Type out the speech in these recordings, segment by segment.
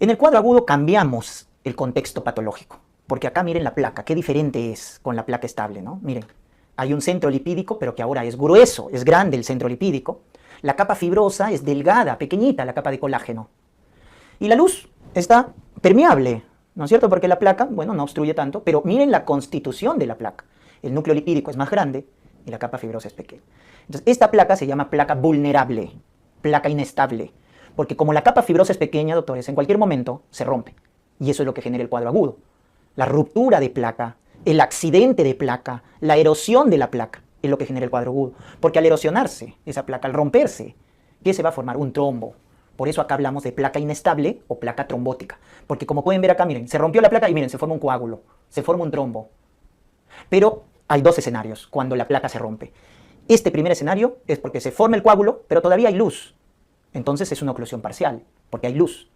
En el cuadro agudo cambiamos el contexto patológico, porque acá miren la placa, qué diferente es con la placa estable, ¿no? Miren, hay un centro lipídico, pero que ahora es grueso, es grande el centro lipídico. La capa fibrosa es delgada, pequeñita, la capa de colágeno. Y la luz está permeable, ¿no es cierto? Porque la placa, bueno, no obstruye tanto, pero miren la constitución de la placa. El núcleo lipídico es más grande y la capa fibrosa es pequeña. Entonces, esta placa se llama placa vulnerable, placa inestable, porque como la capa fibrosa es pequeña, doctores, en cualquier momento se rompe. Y eso es lo que genera el cuadro agudo. La ruptura de placa, el accidente de placa, la erosión de la placa es lo que genera el cuadro agudo. Porque al erosionarse esa placa, al romperse, ¿qué se va a formar? Un trombo. Por eso acá hablamos de placa inestable o placa trombótica. Porque como pueden ver acá, miren, se rompió la placa y miren, se forma un coágulo, se forma un trombo. Pero hay dos escenarios cuando la placa se rompe. Este primer escenario es porque se forma el coágulo, pero todavía hay luz. Entonces es una oclusión parcial, porque hay luz.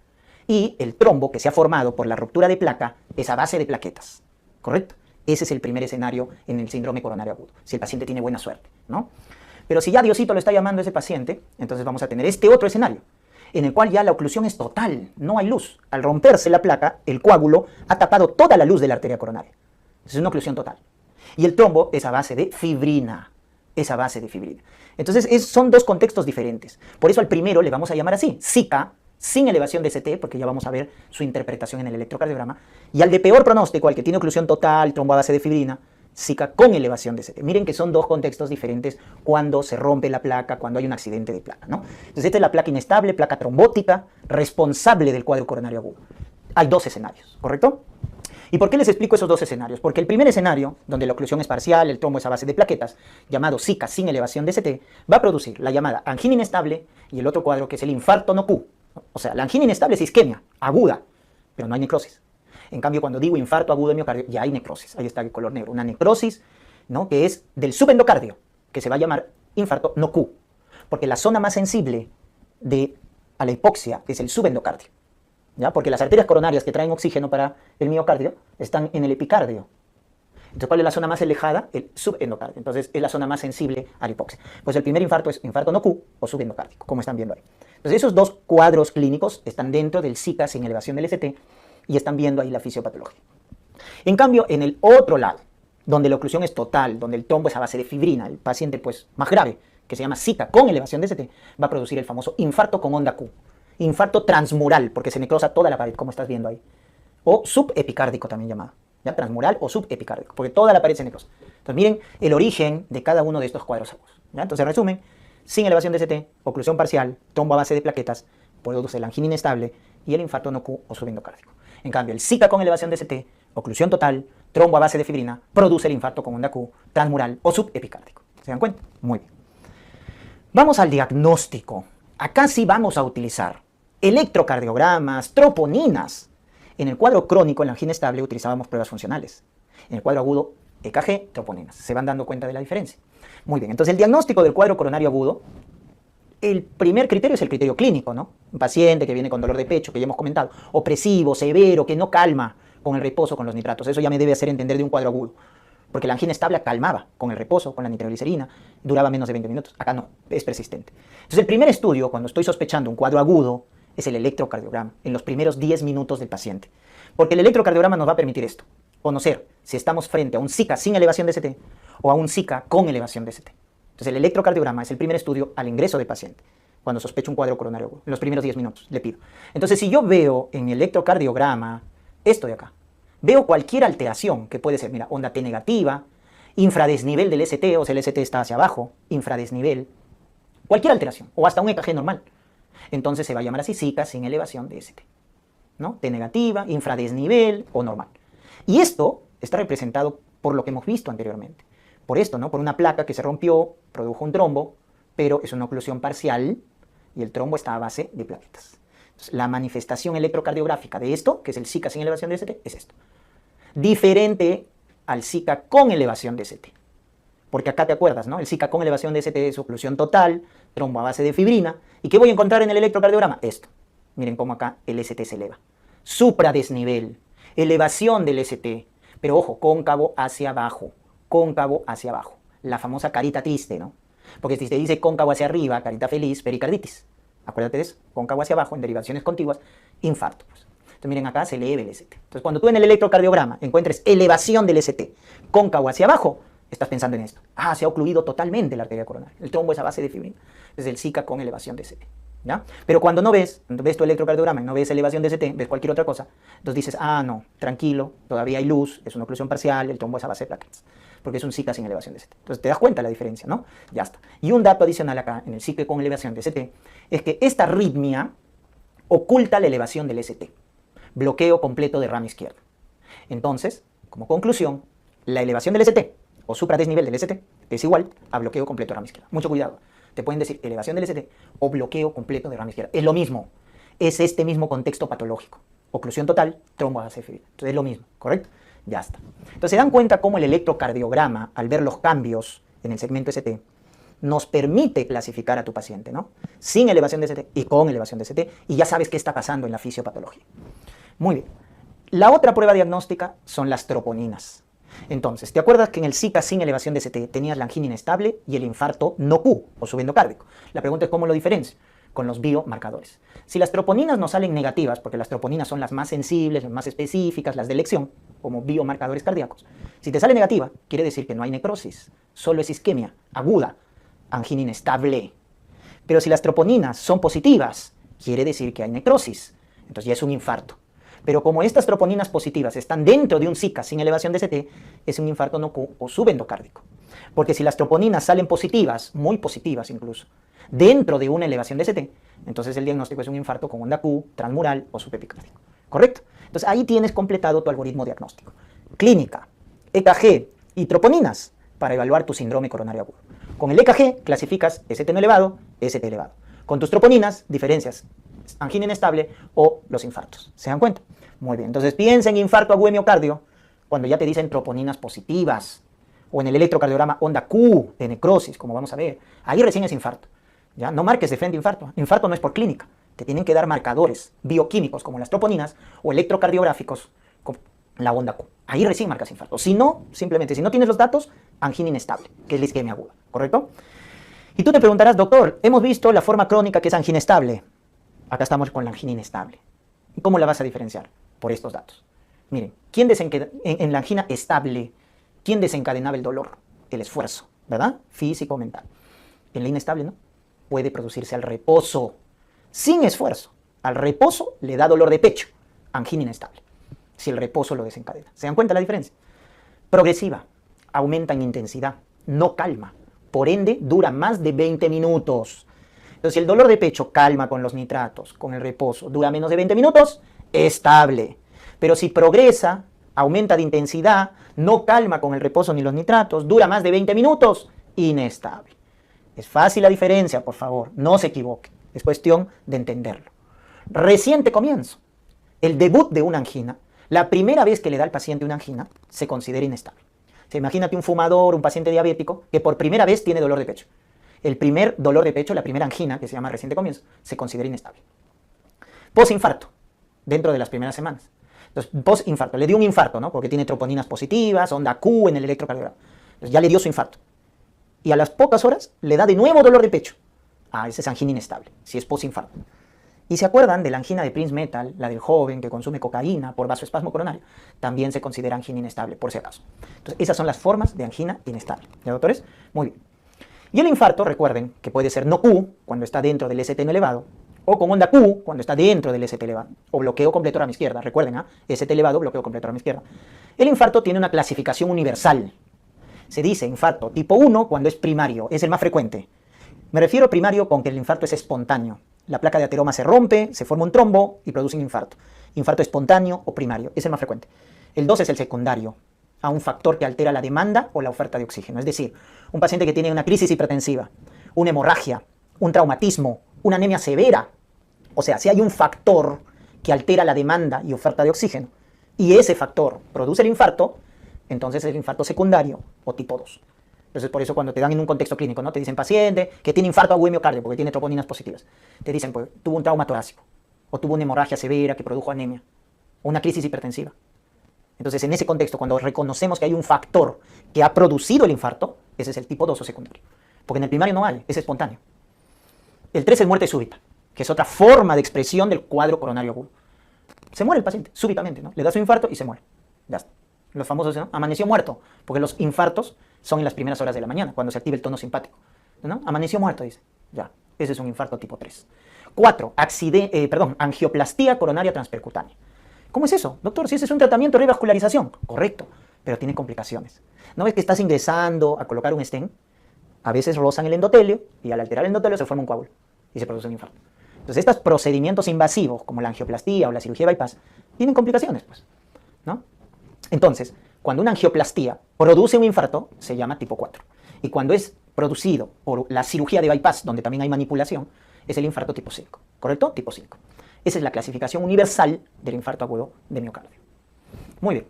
Y el trombo que se ha formado por la ruptura de placa es a base de plaquetas, ¿correcto? Ese es el primer escenario en el síndrome coronario agudo, si el paciente tiene buena suerte, ¿no? Pero si ya Diosito lo está llamando a ese paciente, entonces vamos a tener este otro escenario, en el cual ya la oclusión es total, no hay luz. Al romperse la placa, el coágulo ha tapado toda la luz de la arteria coronaria. Es una oclusión total. Y el trombo es a base de fibrina, es a base de fibrina. Entonces son dos contextos diferentes. Por eso al primero le vamos a llamar así, SICA, sin elevación de ST, porque ya vamos a ver su interpretación en el electrocardiograma, y al de peor pronóstico, al que tiene oclusión total, trombo a base de fibrina, SICA con elevación de ST. Miren que son dos contextos diferentes cuando se rompe la placa, cuando hay un accidente de placa, ¿no? Entonces esta es la placa inestable, placa trombótica, responsable del cuadro coronario agudo. Hay dos escenarios, ¿correcto? ¿Y por qué les explico esos dos escenarios? Porque el primer escenario, donde la oclusión es parcial, el trombo es a base de plaquetas, llamado SICA sin elevación de ST, va a producir la llamada angina inestable y el otro cuadro que es el infarto no Q. O sea, la angina inestable es isquemia, aguda, pero no hay necrosis. En cambio, cuando digo infarto agudo de miocardio, ya hay necrosis. Ahí está el color negro, una necrosis, ¿no?, que es del subendocardio, que se va a llamar infarto no Q, porque la zona más sensible a la hipoxia es el subendocardio. ¿Ya? Porque las arterias coronarias que traen oxígeno para el miocardio están en el epicardio. Entonces, ¿cuál es la zona más alejada? El subendocardio. Entonces, es la zona más sensible a la hipoxia. Pues el primer infarto es infarto no Q o subendocárdico, como están viendo ahí. Entonces, esos dos cuadros clínicos están dentro del SICA sin elevación del ST y están viendo ahí la fisiopatología. En cambio, en el otro lado, donde la oclusión es total, donde el trombo es a base de fibrina, el paciente pues más grave, que se llama SICA con elevación de ST, va a producir el famoso infarto con onda Q. Infarto transmural, porque se necrosa toda la pared, como estás viendo ahí. O subepicárdico también llamado. ¿Ya? Transmural o subepicárdico, porque toda la pared se necrosa. Entonces miren el origen de cada uno de estos cuadros agudos. ¿Ya? Entonces en resumen, sin elevación de ST, oclusión parcial, trombo a base de plaquetas, produce la angina inestable y el infarto no Q o subendocárdico. En cambio, el SICA con elevación de ST, oclusión total, trombo a base de fibrina, produce el infarto con onda Q, transmural o subepicárdico. ¿Se dan cuenta? Muy bien. Vamos al diagnóstico. Acá sí vamos a utilizar electrocardiogramas, troponinas. En el cuadro crónico, en la angina estable, utilizábamos pruebas funcionales. En el cuadro agudo, EKG, troponinas. ¿Se van dando cuenta de la diferencia? Muy bien, entonces el diagnóstico del cuadro coronario agudo, el primer criterio es el criterio clínico, ¿no? Un paciente que viene con dolor de pecho, que ya hemos comentado, opresivo, severo, que no calma con el reposo, con los nitratos. Eso ya me debe hacer entender de un cuadro agudo. Porque la angina estable calmaba con el reposo, con la nitroglicerina, duraba menos de 20 minutos. Acá no, es persistente. Entonces el primer estudio, cuando estoy sospechando un cuadro agudo, es el electrocardiograma, en los primeros 10 minutos del paciente. Porque el electrocardiograma nos va a permitir esto, conocer si estamos frente a un SICA sin elevación de ST o a un SICA con elevación de ST. Entonces el electrocardiograma es el primer estudio al ingreso del paciente, cuando sospecho un cuadro coronario agudo, en los primeros 10 minutos, le pido. Entonces si yo veo en el electrocardiograma esto de acá, veo cualquier alteración que puede ser, mira, onda T negativa, infradesnivel del ST, o sea el ST está hacia abajo, infradesnivel, cualquier alteración, o hasta un EKG normal. Entonces se va a llamar así SICA sin elevación de ST, ¿no? T negativa, infradesnivel o normal. Y esto está representado por lo que hemos visto anteriormente. Por esto, ¿no? Por una placa que se rompió, produjo un trombo, pero es una oclusión parcial y el trombo está a base de plaquetas. Entonces, la manifestación electrocardiográfica de esto, que es el SICA sin elevación de ST, es esto. Diferente al SICA con elevación de ST. Porque acá te acuerdas, ¿no? El SICA con elevación de ST es oclusión total, trombo a base de fibrina. ¿Y qué voy a encontrar en el electrocardiograma? Esto. Miren cómo acá el ST se eleva. Supradesnivel, elevación del ST, pero ojo, cóncavo hacia abajo, cóncavo hacia abajo. La famosa carita triste, ¿no? Porque si te dice cóncavo hacia arriba, carita feliz, pericarditis. Acuérdate de eso, cóncavo hacia abajo, en derivaciones contiguas, infarto. Pues. Entonces miren, acá se eleva el ST. Entonces cuando tú en el electrocardiograma encuentres elevación del ST cóncavo hacia abajo, estás pensando en esto. Ah, se ha ocluido totalmente la arteria coronaria. El trombo es a base de fibrina. Es el Zika con elevación de ST. ¿Ya? Pero cuando ves tu electrocardiograma y no ves elevación de ST, ves cualquier otra cosa, entonces dices, ah, no, tranquilo, todavía hay luz, es una oclusión parcial, el trombo es a base de plaquetas, porque es un Zika sin elevación de ST. Entonces te das cuenta la diferencia, ¿no? Ya está. Y un dato adicional acá, en el Zika con elevación de ST, es que esta arritmia oculta la elevación del ST. Bloqueo completo de rama izquierda. Entonces, como conclusión, la elevación del ST o supradesnivel del ST es igual a bloqueo completo de rama izquierda. Mucho cuidado. Te pueden decir elevación del ST o bloqueo completo de rama izquierda. Es lo mismo. Es este mismo contexto patológico. Oclusión total, trombo a base de fibrina. Entonces es lo mismo, ¿correcto? Ya está. Entonces se dan cuenta cómo el electrocardiograma, al ver los cambios en el segmento ST, nos permite clasificar a tu paciente, ¿no? Sin elevación de ST y con elevación de ST, y ya sabes qué está pasando en la fisiopatología. Muy bien. La otra prueba diagnóstica son las troponinas. Entonces, ¿te acuerdas que en el Zika sin elevación de ST tenías la angina inestable y el infarto no Q o subendocárdico? La pregunta es cómo lo diferencio con los biomarcadores. Si las troponinas no salen negativas, porque las troponinas son las más sensibles, las más específicas, las de elección, como biomarcadores cardíacos, si te sale negativa, quiere decir que no hay necrosis, solo es isquemia aguda, angina inestable. Pero si las troponinas son positivas, quiere decir que hay necrosis, entonces ya es un infarto. Pero como estas troponinas positivas están dentro de un Zika sin elevación de ST, es un infarto no Q o subendocárdico. Porque si las troponinas salen positivas, muy positivas incluso, dentro de una elevación de ST, entonces el diagnóstico es un infarto con onda Q, transmural o subepicárdico. ¿Correcto? Entonces ahí tienes completado tu algoritmo diagnóstico. Clínica, EKG y troponinas para evaluar tu síndrome coronario agudo. Con el EKG clasificas ST no elevado, ST elevado. Con tus troponinas diferencias angina inestable o los infartos. ¿Se dan cuenta? Muy bien, entonces piensa en infarto agudo de miocardio cuando ya te dicen troponinas positivas o en el electrocardiograma onda Q de necrosis, como vamos a ver. Ahí recién es infarto. ¿Ya? No marques de frente infarto. Infarto no es por clínica. Te tienen que dar marcadores bioquímicos como las troponinas o electrocardiográficos como la onda Q. Ahí recién marcas infarto. Si no, simplemente, si no tienes los datos, angina inestable, que es la isquemia aguda. ¿Correcto? Y tú te preguntarás, doctor, hemos visto la forma crónica que es angina estable. Acá estamos con la angina inestable. ¿Y cómo la vas a diferenciar? Por estos datos. Miren, en la angina estable, ¿quién desencadenaba el dolor? El esfuerzo, ¿verdad? Físico, mental. En la inestable, ¿no? Puede producirse al reposo, sin esfuerzo. Al reposo le da dolor de pecho, angina inestable, si el reposo lo desencadena. ¿Se dan cuenta la diferencia? Progresiva, aumenta en intensidad, no calma. Por ende, dura más de 20 minutos. Entonces, si el dolor de pecho calma con los nitratos, con el reposo, dura menos de 20 minutos, estable. Pero si progresa, aumenta de intensidad, no calma con el reposo ni los nitratos, dura más de 20 minutos, inestable. Es fácil la diferencia, por favor, no se equivoque. Es cuestión de entenderlo. Reciente comienzo. El debut de una angina, la primera vez que le da al paciente una angina, se considera inestable. O sea, imagínate un fumador, un paciente diabético, que por primera vez tiene dolor de pecho. El primer dolor de pecho, la primera angina, que se llama reciente comienzo, se considera inestable. Posinfarto, dentro de las primeras semanas. Entonces, posinfarto, le dio un infarto, ¿no? Porque tiene troponinas positivas, onda Q en el electrocardiograma. Entonces, ya le dio su infarto. Y a las pocas horas le da de nuevo dolor de pecho. Ah, esa es angina inestable, si es posinfarto. ¿Y se acuerdan de la angina de Prince Metal, la del joven que consume cocaína por vasoespasmo coronario? También se considera angina inestable, por si acaso. Entonces, esas son las formas de angina inestable. ¿Ya, doctores? Muy bien. Y el infarto, recuerden, que puede ser no Q, cuando está dentro del ST no elevado, o con onda Q, cuando está dentro del ST elevado, o bloqueo completo rama izquierda. Recuerden, ST elevado, bloqueo completo rama izquierda. El infarto tiene una clasificación universal. Se dice infarto tipo 1 cuando es primario, es el más frecuente. Me refiero a primario con que el infarto es espontáneo. La placa de ateroma se rompe, se forma un trombo y produce un infarto. Infarto espontáneo o primario, es el más frecuente. El 2 es el secundario, a un factor que altera la demanda o la oferta de oxígeno. Es decir, un paciente que tiene una crisis hipertensiva, una hemorragia, un traumatismo, una anemia severa. O sea, si hay un factor que altera la demanda y oferta de oxígeno y ese factor produce el infarto, entonces es el infarto secundario o tipo 2. Entonces, por eso cuando te dan en un contexto clínico, ¿no? Te dicen paciente que tiene infarto agudo de miocardio porque tiene troponinas positivas. Te dicen, pues, tuvo un trauma torácico, o tuvo una hemorragia severa que produjo anemia, o una crisis hipertensiva. Entonces, en ese contexto, cuando reconocemos que hay un factor que ha producido el infarto, ese es el tipo 2 o secundario. Porque en el primario no hay, es espontáneo. El 3 es muerte súbita, que es otra forma de expresión del cuadro coronario agudo. Se muere el paciente, súbitamente, ¿no? Le das un infarto y se muere. Ya está. Los famosos, ¿no? Amaneció muerto, porque los infartos son en las primeras horas de la mañana, cuando se activa el tono simpático, ¿no? Amaneció muerto, dice. Ya, ese es un infarto tipo 3. 4. Angioplastía coronaria transpercutánea. ¿Cómo es eso? Doctor, si ese es un tratamiento de revascularización. Correcto, pero tiene complicaciones. ¿No ves que estás ingresando a colocar un stent? A veces rozan el endotelio y al alterar el endotelio se forma un coágulo y se produce un infarto. Entonces, estos procedimientos invasivos, como la angioplastía o la cirugía de bypass, tienen complicaciones, pues, ¿no? Entonces, cuando una angioplastía produce un infarto, se llama tipo 4. Y cuando es producido por la cirugía de bypass, donde también hay manipulación, es el infarto tipo 5. ¿Correcto? Tipo 5. Esa es la clasificación universal del infarto agudo de miocardio. Muy bien.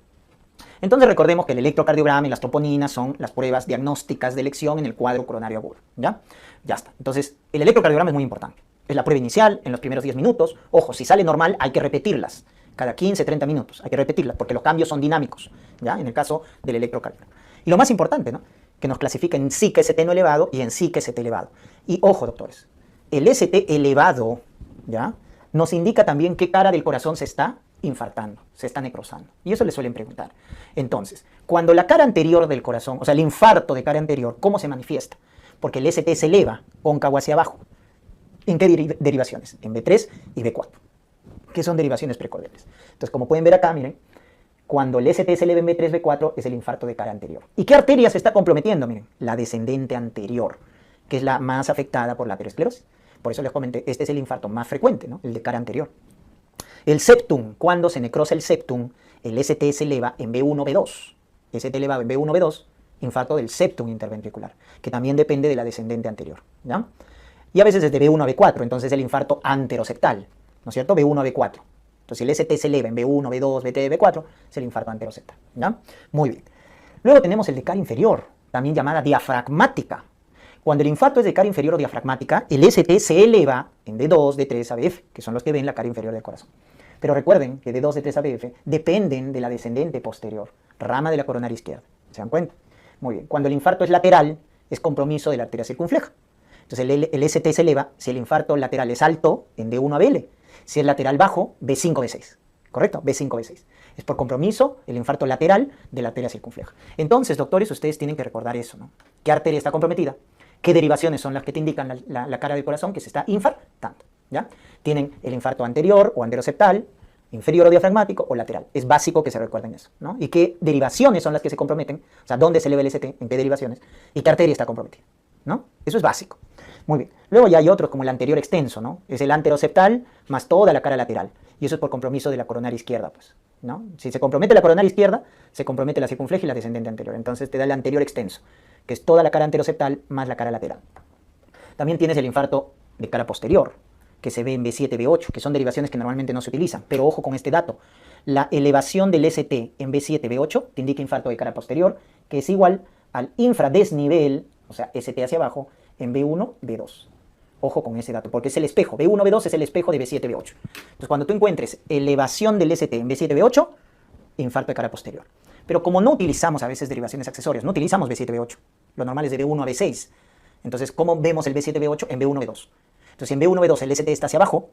Entonces recordemos que el electrocardiograma y las troponinas son las pruebas diagnósticas de elección en el cuadro coronario agudo. ¿Ya? Ya está. Entonces, el electrocardiograma es muy importante. Es la prueba inicial, en los primeros 10 minutos. Ojo, si sale normal, hay que repetirlas. Cada 15, 30 minutos. Hay que repetirlas, porque los cambios son dinámicos, ¿ya? En el caso del electrocardiograma. Y lo más importante, ¿no? Que nos clasifica en sí que ST no elevado y en sí que ST elevado. Y ojo, doctores, el ST elevado, ¿ya? Nos indica también qué cara del corazón se está infartando, se está necrosando. Y eso le suelen preguntar. Entonces, cuando la cara anterior del corazón, o sea, el infarto de cara anterior, ¿cómo se manifiesta? Porque el ST se eleva cóncavo hacia abajo. ¿En qué derivaciones? En B3 y B4, que son derivaciones precordiales. Entonces, como pueden ver acá, miren, cuando el ST se eleva en B3, B4, es el infarto de cara anterior. ¿Y qué arteria se está comprometiendo? Miren, la descendente anterior, que es la más afectada por la aterosclerosis. Por eso les comenté, este es el infarto más frecuente, ¿no? El de cara anterior. El septum, cuando se necrosa el septum, el ST se eleva en B1, B2. ST elevado en B1, B2, infarto del septum interventricular, que también depende de la descendente anterior, ¿ya? Y a veces es de B1 a B4, entonces el infarto anteroseptal, ¿no es cierto? B1 a B4. Entonces el ST se eleva en B1, B2, B3, B4, es el infarto anteroseptal, ¿ya? Muy bien. Luego tenemos el de cara inferior, también llamada diafragmática. Cuando el infarto es de cara inferior o diafragmática, el ST se eleva en D2, D3, ABF, que son los que ven la cara inferior del corazón. Pero recuerden que D2, D3, ABF dependen de la descendente posterior, rama de la coronaria izquierda. ¿Se dan cuenta? Muy bien. Cuando el infarto es lateral, es compromiso de la arteria circunfleja. Entonces el ST se eleva, si el infarto lateral es alto, en D1 a BL. Si es lateral bajo, B5, B6. ¿Correcto? B5, B6. Es por compromiso el infarto lateral de la arteria circunfleja. Entonces, doctores, ustedes tienen que recordar eso, ¿no? ¿Qué arteria está comprometida? ¿Qué derivaciones son las que te indican la cara del corazón que se está infartando? ¿Ya? Tienen el infarto anterior o anteroseptal, inferior o diafragmático o lateral. Es básico que se recuerden eso, ¿no? Y qué derivaciones son las que se comprometen, o sea, dónde se eleva el ST, en qué derivaciones, y qué arteria está comprometida, ¿no? Eso es básico. Muy bien. Luego ya hay otros como el anterior extenso, ¿no? Es el anteroseptal más toda la cara lateral. Y eso es por compromiso de la coronaria izquierda, pues, ¿no? Si se compromete la coronaria izquierda, se compromete la circunfleja y la descendente anterior. Entonces te da el anterior extenso, que es toda la cara anteroseptal más la cara lateral. También tienes el infarto de cara posterior, que se ve en B7, B8, que son derivaciones que normalmente no se utilizan. Pero ojo con este dato. La elevación del ST en B7, B8 te indica infarto de cara posterior, que es igual al infradesnivel, o sea, ST hacia abajo, en B1, B2. Ojo con ese dato, porque es el espejo. B1, B2 es el espejo de B7, B8. Entonces, cuando tú encuentres elevación del ST en B7, B8, infarto de cara posterior. Pero como no utilizamos a veces derivaciones accesorias, no utilizamos B7, B8, lo normal es de B1 a B6. Entonces, ¿cómo vemos el B7, B8 en B1, B2? Entonces, en B1, B2 el ST está hacia abajo,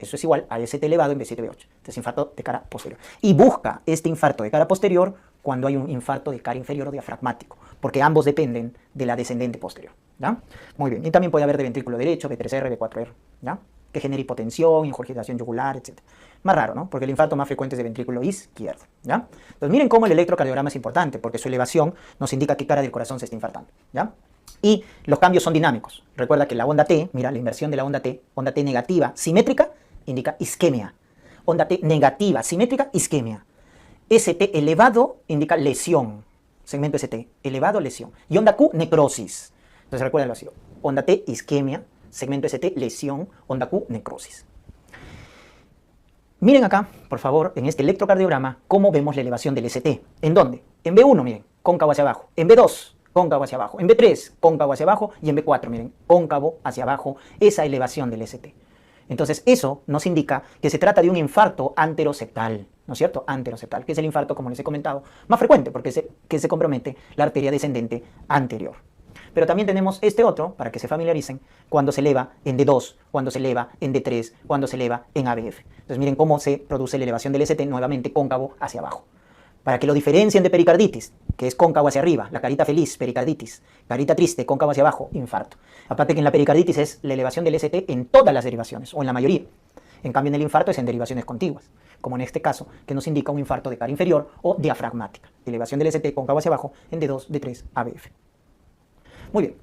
eso es igual a ST elevado en B7, B8. Entonces, infarto de cara posterior. Y busca este infarto de cara posterior cuando hay un infarto de cara inferior o diafragmático, porque ambos dependen de la descendente posterior, ¿ya? Muy bien. Y también puede haber de ventrículo derecho, B3R, B4R, ¿ya? Que genera hipotensión, ingurgitación yugular, etc. Más raro, ¿no? Porque el infarto más frecuente es de ventrículo izquierdo, ¿ya? Entonces, miren cómo el electrocardiograma es importante, porque su elevación nos indica qué cara del corazón se está infartando, ¿ya? Y los cambios son dinámicos. Recuerda que la onda T, mira, la inversión de la onda T negativa simétrica, indica isquemia. Onda T negativa simétrica, isquemia. ST elevado indica lesión. Segmento ST, elevado, lesión. Y onda Q, necrosis. Entonces recuérdalo así. Onda T, isquemia. Segmento ST, lesión. Onda Q, necrosis. Miren acá, por favor, en este electrocardiograma, cómo vemos la elevación del ST. ¿En dónde? En B1, miren, cóncavo hacia abajo. En B2, cóncavo hacia abajo. En B3, cóncavo hacia abajo. Y en B4, miren, cóncavo hacia abajo, esa elevación del ST. Entonces, eso nos indica que se trata de un infarto anteroseptal, ¿no es cierto? Anteroseptal, que es el infarto, como les he comentado, más frecuente, porque se compromete la arteria descendente anterior. Pero también tenemos este otro, para que se familiaricen, cuando se eleva en D2, cuando se eleva en D3, cuando se eleva en ABF. Entonces miren cómo se produce la elevación del ST nuevamente cóncavo hacia abajo. Para que lo diferencien de pericarditis, que es cóncavo hacia arriba, la carita feliz, pericarditis, carita triste, cóncavo hacia abajo, infarto. Aparte que en la pericarditis es la elevación del ST en todas las derivaciones, o en la mayoría. En cambio en el infarto es en derivaciones contiguas, como en este caso, que nos indica un infarto de cara inferior o diafragmática. Elevación del ST cóncavo hacia abajo en D2, D3, ABF. Muy bien.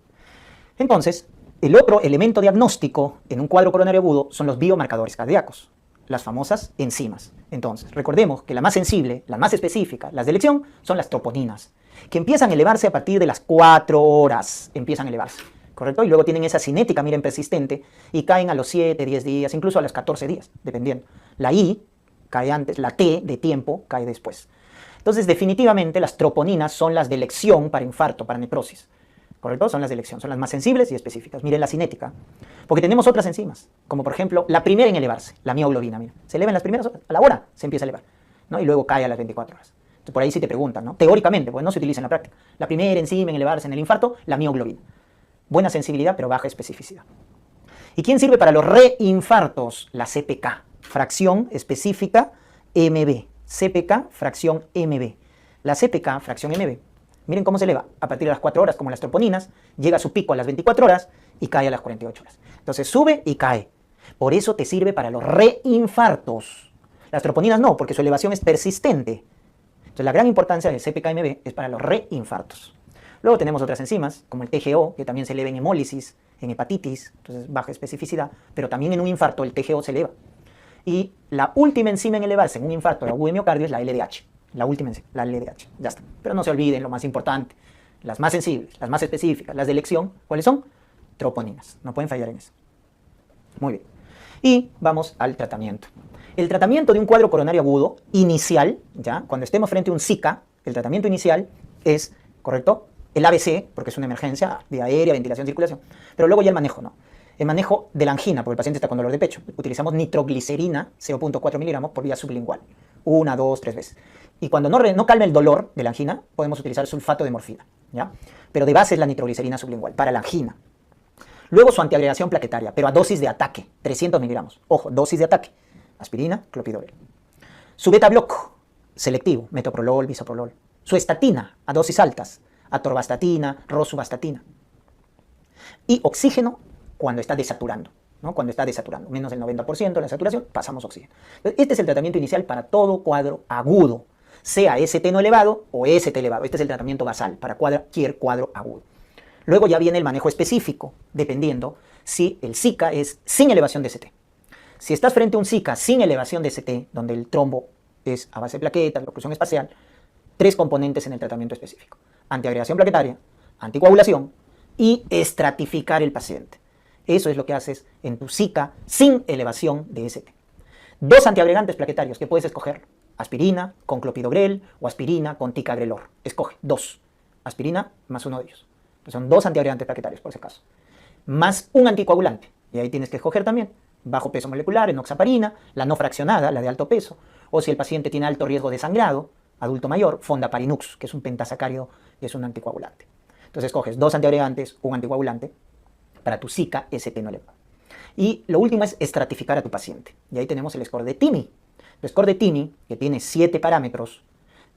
Entonces, el otro elemento diagnóstico en un cuadro coronario agudo son los biomarcadores cardíacos, las famosas enzimas. Entonces, recordemos que la más sensible, la más específica, las de elección, son las troponinas, que empiezan a elevarse a partir de las 4 horas, empiezan a elevarse, ¿correcto? Y luego tienen esa cinética, miren, persistente, y caen a los 7, 10 días, incluso a los 14 días, dependiendo. La I cae antes, la T de tiempo cae después. Entonces, definitivamente, las troponinas son las de elección para infarto, para necrosis. ¿Correcto? Son las de elección, son las más sensibles y específicas. Miren la cinética, porque tenemos otras enzimas, como por ejemplo la primera en elevarse, la mioglobina. Miren, se eleva en las primeras horas, a la hora se empieza a elevar, ¿no? Y luego cae a las 24 horas. Entonces, por ahí sí te preguntan, ¿no? Teóricamente, pues no se utiliza en la práctica. La primera enzima en elevarse en el infarto, la mioglobina. Buena sensibilidad, pero baja especificidad. ¿Y quién sirve para los reinfartos? La CPK, fracción específica MB. CPK, fracción MB. La CPK, fracción MB. Miren cómo se eleva a partir de las 4 horas, como las troponinas, llega a su pico a las 24 horas y cae a las 48 horas. Entonces sube y cae. Por eso te sirve para los reinfartos. Las troponinas no, porque su elevación es persistente. Entonces la gran importancia del CPK-MB es para los reinfartos. Luego tenemos otras enzimas, como el TGO, que también se eleva en hemólisis, en hepatitis, entonces baja especificidad, pero también en un infarto el TGO se eleva. Y la última enzima en elevarse en un infarto de agudo de miocardio es la LDH. La última enzima, la LDH, ya está. Pero no se olviden lo más importante, las más sensibles, las más específicas, las de elección, ¿cuáles son? Troponinas, no pueden fallar en eso. Muy bien. Y vamos al tratamiento. El tratamiento de un cuadro coronario agudo inicial, ya, cuando estemos frente a un Zika, el tratamiento inicial es, ¿correcto? El ABC, porque es una emergencia, vía aérea, ventilación, circulación. Pero luego ya el manejo, ¿no? El manejo de la angina, porque el paciente está con dolor de pecho. Utilizamos nitroglicerina, 0.4 miligramos por vía sublingual. 1, 2, 3 veces. Y cuando no calme el dolor de la angina, podemos utilizar sulfato de morfina, ¿ya? Pero de base es la nitroglicerina sublingual, para la angina. Luego su antiagregación plaquetaria, pero a dosis de ataque, 300 miligramos. Ojo, dosis de ataque. Aspirina, clopidogrel. Su beta-block, selectivo, metoprolol, bisoprolol. Su estatina, a dosis altas, atorvastatina, rosuvastatina. Y oxígeno cuando está desaturando, ¿no? Cuando está desaturando, menos del 90% de la saturación, pasamos oxígeno. Entonces, este es el tratamiento inicial para todo cuadro agudo, sea ST no elevado o ST elevado. Este es el tratamiento basal para cualquier cuadro agudo. Luego ya viene el manejo específico, dependiendo si el Zika es sin elevación de ST. Si estás frente a un Zika sin elevación de ST, donde el trombo es a base de plaquetas, la oclusión espacial, 3 componentes en el tratamiento específico: antiagregación plaquetaria, anticoagulación y estratificar el paciente. Eso es lo que haces en tu Zika sin elevación de ST. 2 antiagregantes plaquetarios que puedes escoger: aspirina con clopidogrel o aspirina con ticagrelor. Escoge 2. Aspirina más uno de ellos. Pues son 2 antiagregantes plaquetarios, por ese caso. Más un anticoagulante. Y ahí tienes que escoger también bajo peso molecular, enoxaparina, la no fraccionada, la de alto peso. O si el paciente tiene alto riesgo de sangrado, adulto mayor, fondaparinux, que es un pentasacárido y es un anticoagulante. Entonces escoges 2 antiagregantes, un anticoagulante para tu Zika ST no elevado. Y lo último es estratificar a tu paciente. Y ahí tenemos el score de TIMI. El score de TIMI, que tiene 7 parámetros,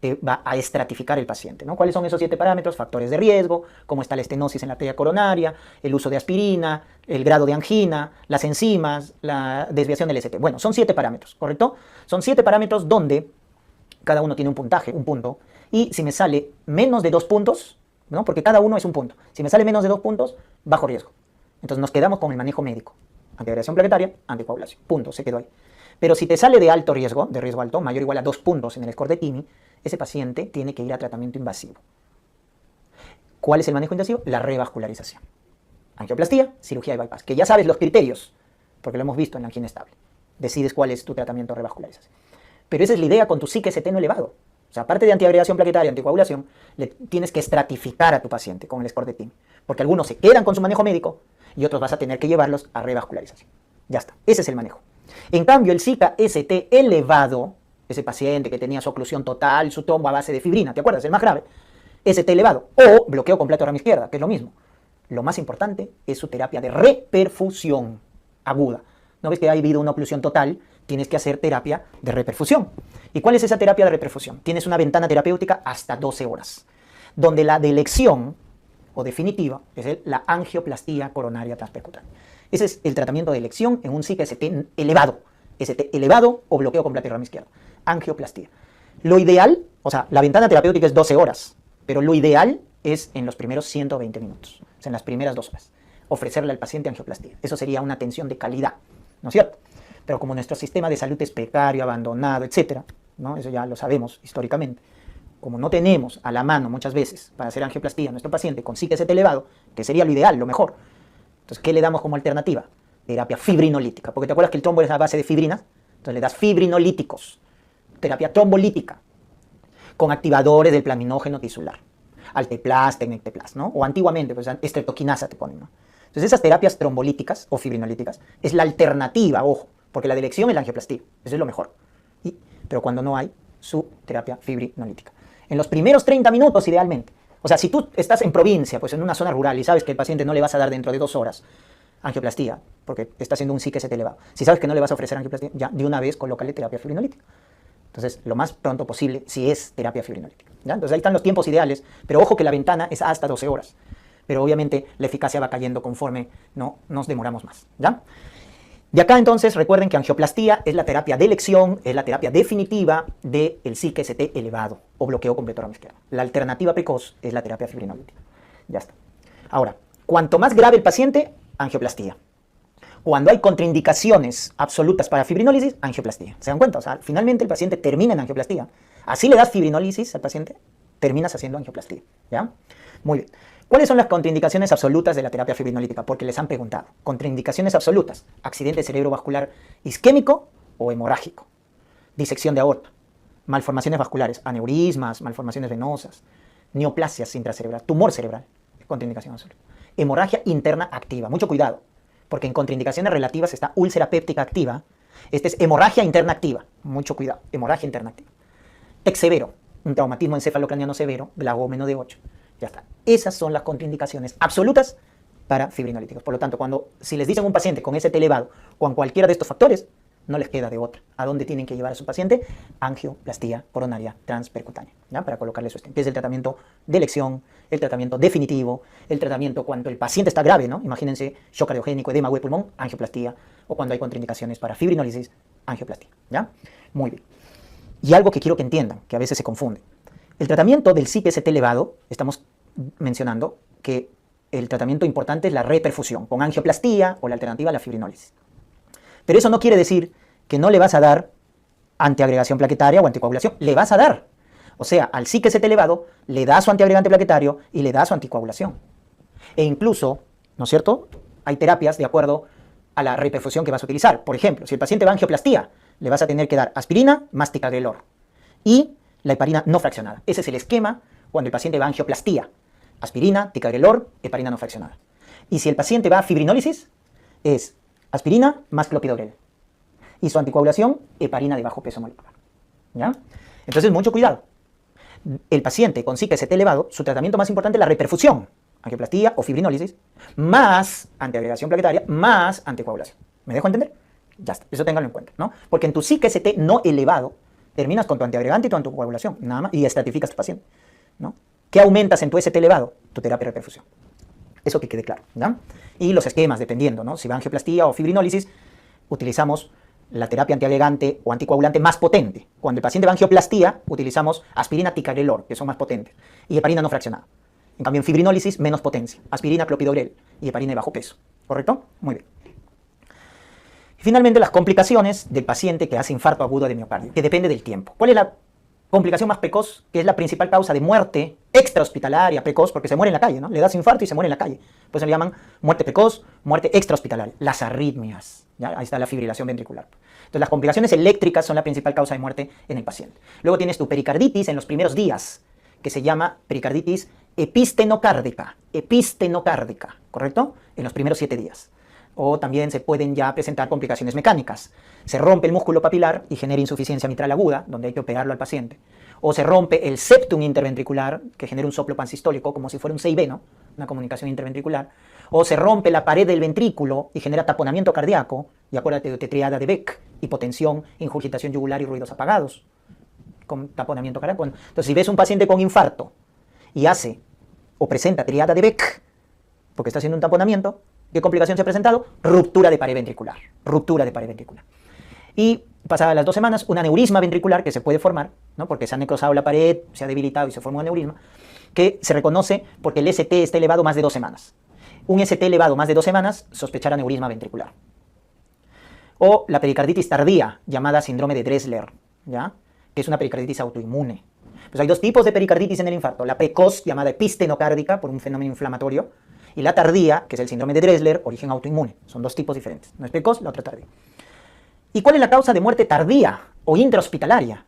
te va a estratificar el paciente, ¿no? ¿Cuáles son esos 7 parámetros? Factores de riesgo, cómo está la estenosis en la arteria coronaria, el uso de aspirina, el grado de angina, las enzimas, la desviación del ST. Bueno, son 7 parámetros, ¿correcto? Son 7 parámetros donde cada uno tiene un puntaje, un punto, y si me sale menos de 2 puntos, ¿no? Porque cada uno es un punto. Si me sale menos de 2 puntos, bajo riesgo. Entonces nos quedamos con el manejo médico. Antiagregación plaquetaria, anticoagulación. Punto, se quedó ahí. Pero si te sale de alto riesgo, de riesgo alto, mayor o igual a 2 puntos en el score de TIMI, ese paciente tiene que ir a tratamiento invasivo. ¿Cuál es el manejo invasivo? La revascularización. Angioplastía, cirugía de bypass, que ya sabes los criterios, porque lo hemos visto en la angina estable. Decides cuál es tu tratamiento de revascularización. Pero esa es la idea con tu Zika ST no elevado. O sea, aparte de antiagregación plaquetaria, anticoagulación, le tienes que estratificar a tu paciente con el score de TIMI. Porque algunos se quedan con su manejo médico y otros vas a tener que llevarlos a revascularización. Ya está, ese es el manejo. En cambio, el Zika ST elevado, ese paciente que tenía su oclusión total, su trombo a base de fibrina, ¿te acuerdas? El más grave. ST elevado o bloqueo completo de rama izquierda, que es lo mismo. lo más importante es su terapia de reperfusión aguda. ¿No ves que ha habido una oclusión total? Tienes que hacer terapia de reperfusión. ¿Y cuál es esa terapia de reperfusión? Tienes una ventana terapéutica hasta 12 horas, donde la de elección o definitiva es la angioplastía coronaria transpercutánea. Ese es el tratamiento de elección en un SIC-ST elevado. ST elevado o bloqueo con plato izquierdo. Angioplastía. Lo ideal, o sea, la ventana terapéutica es 12 horas, pero lo ideal es en los primeros 120 minutos, o sea, en las primeras 2 horas, ofrecerle al paciente angioplastía. Eso sería una atención de calidad, ¿no es cierto? Pero como nuestro sistema de salud es precario, abandonado, etcétera, ¿no? Eso ya lo sabemos históricamente. Como no tenemos a la mano muchas veces para hacer angioplastía a nuestro paciente con SIC-ST elevado, que sería lo ideal, lo mejor. Entonces, ¿qué le damos como alternativa? Terapia fibrinolítica, porque te acuerdas que el trombo es a base de fibrinas, entonces le das fibrinolíticos, terapia trombolítica, con activadores del plaminógeno tisular, Alteplas, Tecnecteplas, ¿no? O antiguamente, pues estreptoquinasa te ponen, ¿no? Entonces esas terapias trombolíticas o fibrinolíticas es la alternativa, ojo, porque la de elección es la angioplastía, eso es lo mejor. Pero cuando no hay, su terapia fibrinolítica. En los primeros 30 minutos idealmente. O sea, si tú estás en provincia, pues en una zona rural y sabes que el paciente no le vas a dar dentro de 2 horas angioplastía, porque está haciendo un SIC-ST elevado. Si sabes que no le vas a ofrecer angioplastía, ya de una vez colócale terapia fibrinolítica. Entonces, lo más pronto posible, si es terapia fibrinolítica, ¿ya? Entonces, ahí están los tiempos ideales, pero ojo que la ventana es hasta 12 horas. Pero obviamente la eficacia va cayendo conforme no nos demoramos más, ¿ya? De acá entonces recuerden que angioplastía es la terapia de elección, es la terapia definitiva del SIC-ST elevado o bloqueo completo ramo izquierdo. La alternativa precoz es la terapia fibrinolítica. Ya está. Ahora, cuanto más grave el paciente, angioplastía. Cuando hay contraindicaciones absolutas para fibrinólisis, angioplastía. ¿Se dan cuenta? O sea, finalmente el paciente termina en angioplastía. Así le das fibrinólisis al paciente, terminas haciendo angioplastía. ¿Ya? Muy bien. ¿Cuáles son las contraindicaciones absolutas de la terapia fibrinolítica? Porque les han preguntado. Contraindicaciones absolutas. Accidente cerebrovascular isquémico o hemorrágico. Disección de aorta. Malformaciones vasculares. Aneurismas, malformaciones venosas. Neoplasias intracerebral. Tumor cerebral. Contraindicación absoluta. Hemorragia interna activa. Mucho cuidado. Porque en contraindicaciones relativas está úlcera péptica activa. Esta es hemorragia interna activa. Mucho cuidado. Hemorragia interna activa. TEC severo. Un traumatismo encefalocraniano severo. Glagómeno de 8. Ya está. Esas son las contraindicaciones absolutas para fibrinolíticos. Por lo tanto, si les dicen a un paciente con ST elevado, con cualquiera de estos factores, no les queda de otra. ¿A dónde tienen que llevar a su paciente? Angioplastía coronaria transpercutánea, ¿ya? Para colocarle su stent. Es el tratamiento de elección, el tratamiento definitivo, el tratamiento cuando el paciente está grave, ¿no? Imagínense, shock cardiogénico, edema de pulmón, angioplastía, o cuando hay contraindicaciones para fibrinólisis, angioplastía, ¿ya? Muy bien. Y algo que quiero que entiendan, que a veces se confunde. El tratamiento del SIC-ST elevado, estamos mencionando que el tratamiento importante es la reperfusión, con angioplastía o la alternativa a la fibrinólisis. Pero eso no quiere decir que no le vas a dar antiagregación plaquetaria o anticoagulación. Le vas a dar. O sea, al SIC-ST elevado le da su antiagregante plaquetario y le da su anticoagulación. E incluso, ¿no es cierto?, hay terapias de acuerdo a la reperfusión que vas a utilizar. Por ejemplo, si el paciente va a angioplastía, le vas a tener que dar aspirina más ticagrelor y la heparina no fraccionada. Ese es el esquema cuando el paciente va a angioplastía. Aspirina, ticagrelor, heparina no fraccionada. Y si el paciente va a fibrinólisis, es aspirina más clopidogrel. Y su anticoagulación, heparina de bajo peso molecular. ¿Ya? Entonces, mucho cuidado. El paciente con SIC-ST elevado, su tratamiento más importante es la reperfusión, angioplastía o fibrinólisis, más antiagregación plaquetaria, más anticoagulación. ¿Me dejo entender? Ya está, eso ténganlo en cuenta, ¿no? Porque en tu SIC-ST no elevado, terminas con tu antiagregante y tu anticoagulación, nada más, y estratificas a tu paciente, ¿no? ¿Qué aumentas en tu ST elevado? Tu terapia de reperfusión. Eso que quede claro, ¿no? Y los esquemas, dependiendo, ¿no? Si va angioplastía o fibrinólisis, utilizamos la terapia antiagregante o anticoagulante más potente. Cuando el paciente va a angioplastía, utilizamos aspirina, ticagrelor, que son más potentes, y heparina no fraccionada. En cambio, en fibrinólisis, menos potencia. Aspirina, clopidogrel y heparina de bajo peso. ¿Correcto? Muy bien. Y finalmente, las complicaciones del paciente que hace infarto agudo de miocardio, que depende del tiempo. ¿Cuál es la complicación más precoz, que es la principal causa de muerte extrahospitalaria precoz, porque se muere en la calle, ¿no? Le das infarto y se muere en la calle. Pues se le llaman muerte precoz, muerte extrahospitalaria. Las arritmias, ¿ya? Ahí está la fibrilación ventricular. Entonces, las complicaciones eléctricas son la principal causa de muerte en el paciente. Luego tienes tu pericarditis en los primeros días, que se llama pericarditis epistenocárdica, ¿correcto? En los primeros 7 días. O también se pueden ya presentar complicaciones mecánicas. Se rompe el músculo papilar y genera insuficiencia mitral aguda, donde hay que operarlo al paciente. o se rompe el septum interventricular, que genera un soplo pansistólico, como si fuera un CIB, ¿no? Una comunicación interventricular, o se rompe la pared del ventrículo y genera taponamiento cardíaco, y acuérdate de triada de Beck, hipotensión, ingurgitación yugular y ruidos apagados, con taponamiento cardíaco. Entonces, si ves un paciente con infarto y hace o presenta triada de Beck, porque está haciendo un taponamiento, ¿qué complicación se ha presentado? Ruptura de pared ventricular, ruptura de pared ventricular. Y pasadas las 2 semanas, un aneurisma ventricular que se puede formar, ¿no? Porque se ha necrosado la pared, se ha debilitado y se forma un aneurisma, que se reconoce porque el ST está elevado más de 2 semanas. Un ST elevado más de 2 semanas, sospechar aneurisma ventricular. O la pericarditis tardía, llamada síndrome de Dressler, ¿ya? Que es una pericarditis autoinmune. Pues hay 2 tipos de pericarditis en el infarto. La precoz, llamada epistenocárdica, por un fenómeno inflamatorio, y la tardía, que es el síndrome de Dressler, origen autoinmune. Son 2 tipos diferentes. No es precoz, la otra tardía. ¿Y cuál es la causa de muerte tardía o intrahospitalaria?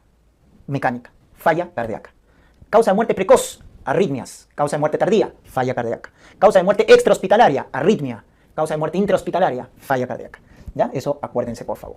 Mecánica, falla cardíaca. Causa de muerte precoz, arritmias. Causa de muerte tardía, falla cardíaca. Causa de muerte extrahospitalaria, arritmia. Causa de muerte intrahospitalaria, falla cardíaca. ¿Ya? Eso acuérdense, por favor.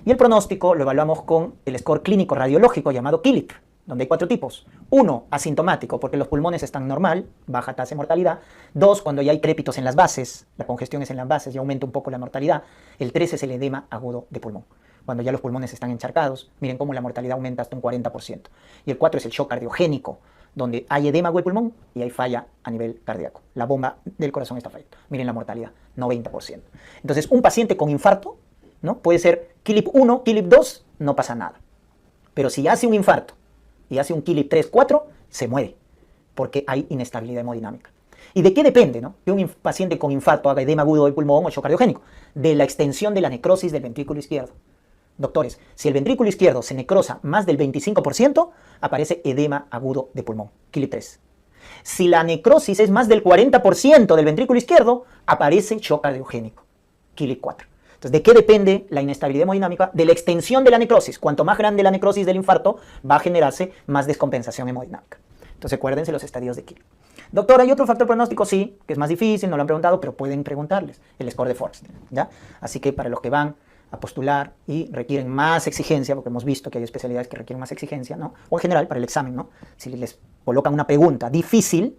Y el pronóstico lo evaluamos con el score clínico radiológico llamado KILIP, donde hay 4 tipos. 1, asintomático, porque los pulmones están normal, baja tasa de mortalidad. 2, cuando ya hay crépitos en las bases, la congestión es en las bases y aumenta un poco la mortalidad. El 3 es el edema agudo de pulmón, cuando ya los pulmones están encharcados. Miren cómo la mortalidad aumenta hasta un 40%. Y el 4 es el shock cardiogénico, donde hay edema agudo de pulmón y hay falla a nivel cardíaco. La bomba del corazón está fallando. Miren la mortalidad, 90%. Entonces, un paciente con infarto, ¿no? Puede ser KILIP 1, KILIP 2, no pasa nada. Pero si hace un infarto y hace un KILIP 3, 4, se muere, porque hay inestabilidad hemodinámica. ¿Y de qué depende, no? Que un paciente con infarto haga edema agudo del pulmón o shock cardiogénico? De la extensión de la necrosis del ventrículo izquierdo. Doctores, si el ventrículo izquierdo se necrosa más del 25%, aparece edema agudo de pulmón, KILIP 3. Si la necrosis es más del 40% del ventrículo izquierdo, aparece shock cardiogénico, KILIP 4. Entonces, ¿de qué depende la inestabilidad hemodinámica? De la extensión de la necrosis. Cuanto más grande la necrosis del infarto, va a generarse más descompensación hemodinámica. Entonces, acuérdense los estadios de KILIP. Doctor, ¿hay otro factor pronóstico? Sí, que es más difícil, no lo han preguntado, pero pueden preguntarles. El score de Forrester, ¿ya? Así que para los que van a postular y requieren más exigencia, porque hemos visto que hay especialidades que requieren más exigencia, ¿no? O en general, para el examen, ¿no? Si les colocan una pregunta difícil,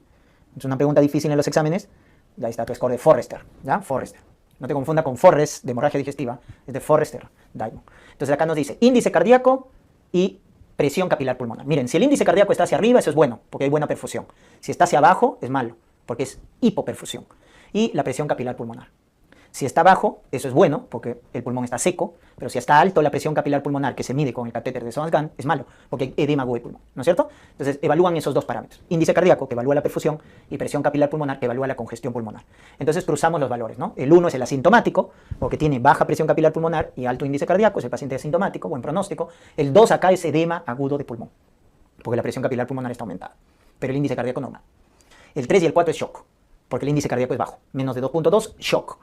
es una pregunta difícil en los exámenes, ya está tu score de Forrester, ¿ya? Forrester. No te confunda con Forrest de hemorragia digestiva, es de Forrester Diamond. Entonces acá nos dice índice cardíaco y presión capilar pulmonar. Miren, si el índice cardíaco está hacia arriba, eso es bueno, porque hay buena perfusión. Si está hacia abajo, es malo, porque es hipoperfusión. Y la presión capilar pulmonar. Si está bajo, eso es bueno, porque el pulmón está seco, pero si está alto la presión capilar pulmonar, que se mide con el catéter de Sonos-Gant, es malo, porque hay edema agudo de pulmón, ¿no es cierto? Entonces, evalúan esos 2 parámetros. Índice cardíaco, que evalúa la perfusión, y presión capilar pulmonar, que evalúa la congestión pulmonar. Entonces, cruzamos los valores, ¿no? El 1 es el asintomático, porque tiene baja presión capilar pulmonar y alto índice cardíaco, es el paciente asintomático, buen pronóstico. El 2 acá es edema agudo de pulmón, porque la presión capilar pulmonar está aumentada, pero el índice cardíaco normal. El 3 y el 4 es shock, porque el índice cardíaco es bajo, menos de 2.2, shock.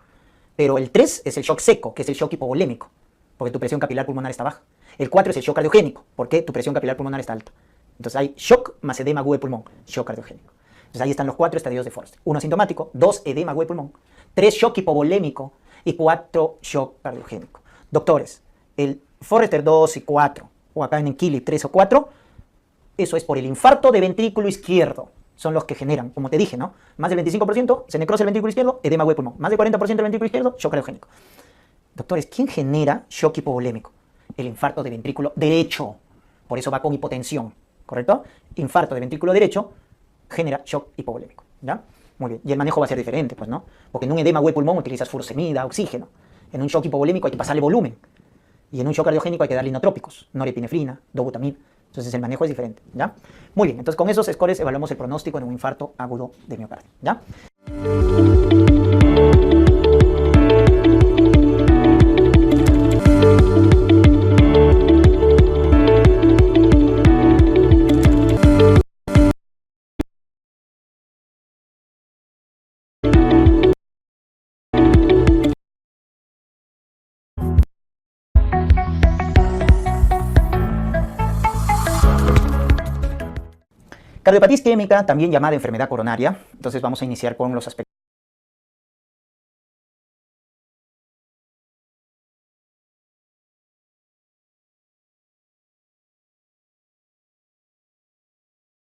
Pero el 3 es el shock seco, que es el shock hipovolémico, porque tu presión capilar pulmonar está baja. El 4 es el shock cardiogénico, porque tu presión capilar pulmonar está alta. Entonces hay shock más edema agudo de pulmón, shock cardiogénico. Entonces ahí están los 4 estadios de Forrester. 1 asintomático, 2 edema agudo de pulmón, 3 shock hipovolémico y 4 shock cardiogénico. Doctores, el Forrester 2 y 4, o acá en el KILIP 3 o 4, eso es por el infarto de ventrículo izquierdo. Son los que generan, como te dije, ¿no? Más del 25% se necrosa el ventrículo izquierdo, edema agudo de pulmón. Más del 40% del ventrículo izquierdo, shock cardiogénico. Doctores, ¿quién genera shock hipovolémico? El infarto de ventrículo derecho. Por eso va con hipotensión, ¿correcto? Infarto de ventrículo derecho genera shock hipovolémico, ¿ya? Muy bien. Y el manejo va a ser diferente, pues, ¿no? Porque en un edema agudo de pulmón utilizas furosemida, oxígeno. En un shock hipovolémico hay que pasarle volumen. Y en un shock cardiogénico hay que darle inotrópicos, norepinefrina, dobutamina. Entonces el manejo es diferente, ¿ya? Muy bien, entonces con esos scores evaluamos el pronóstico en un infarto agudo de miocardio, ¿ya? Cardiopatía isquémica, también llamada enfermedad coronaria. Entonces vamos a iniciar con los aspectos